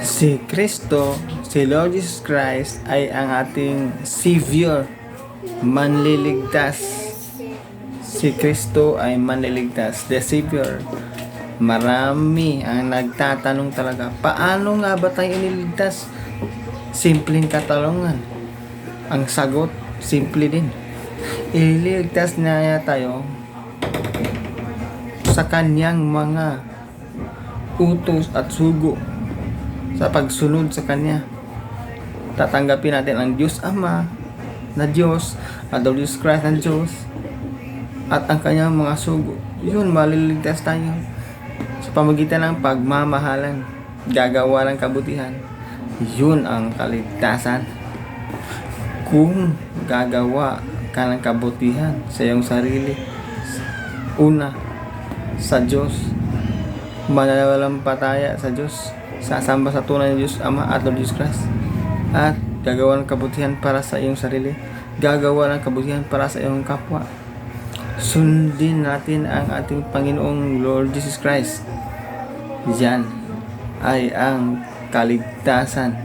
Si Kristo, si Lord Jesus Christ ay ang ating Savior, manliligtas. Si Kristo ay manliligtas, the Savior. Marami ang nagtatanong talaga, paano nga ba tayo iniligtas? Simpleng katanungan. Ang sagot, simple din. Ililigtas niya tayo sa kanyang mga utos at sugo, sa pagsunod sa kanya. Tatanggapin natin ang Diyos Ama na Diyos at ang Jesus Christ na Diyos at ang kanyang mga sugo. Yun, maliligtas tayo sa pamagitan ng pagmamahalan, gagawa ng kabutihan. Yun ang kaligtasan. Kung gagawa ka ng kabutihan sa iyong sarili, una sa Diyos, mananampalataya sa Diyos, sasamba sa tunay na Diyos Ama at Lord Jesus Christ, at gagawa ng kabutihan para sa iyong sarili, gagawa ng kabutihan para sa iyong kapwa. Sundin natin ang ating Panginoong Lord Jesus Christ. Yan ay ang kaligtasan.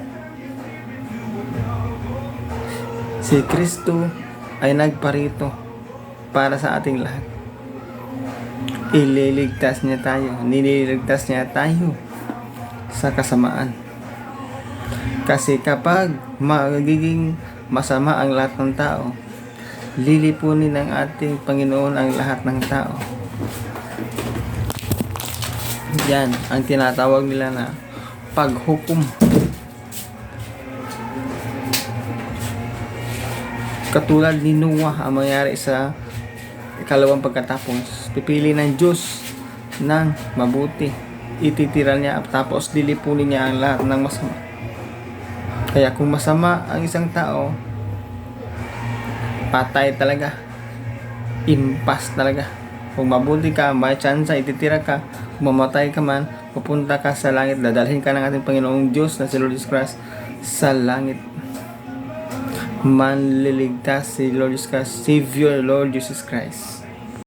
Si Kristo ay nagparito para sa ating lahat. Ililigtas niya tayo, nililigtas niya tayo sa kasamaan. Kasi kapag magiging masama ang lahat ng tao, lilipunin ng ating Panginoon ang lahat ng tao. Yan ang tinatawag nila na paghukom. Katulad ni Noah ang mangyari sa ikalawang pagkatapos, pipili ng Diyos ng mabuti, ititira niya at tapos lilipunin niya ang lahat ng masama. Kaya kung masama ang isang tao, patay talaga, impas talaga. Kung mabuti ka, may chance, ititira ka. Kung mamatay ka man, pupunta ka sa langit, dadalhin ka ng ating Panginoong Diyos na si Lord Jesus Christ sa langit. Manliligtas si Lord Jesus Christ, Savior Lord Jesus Christ.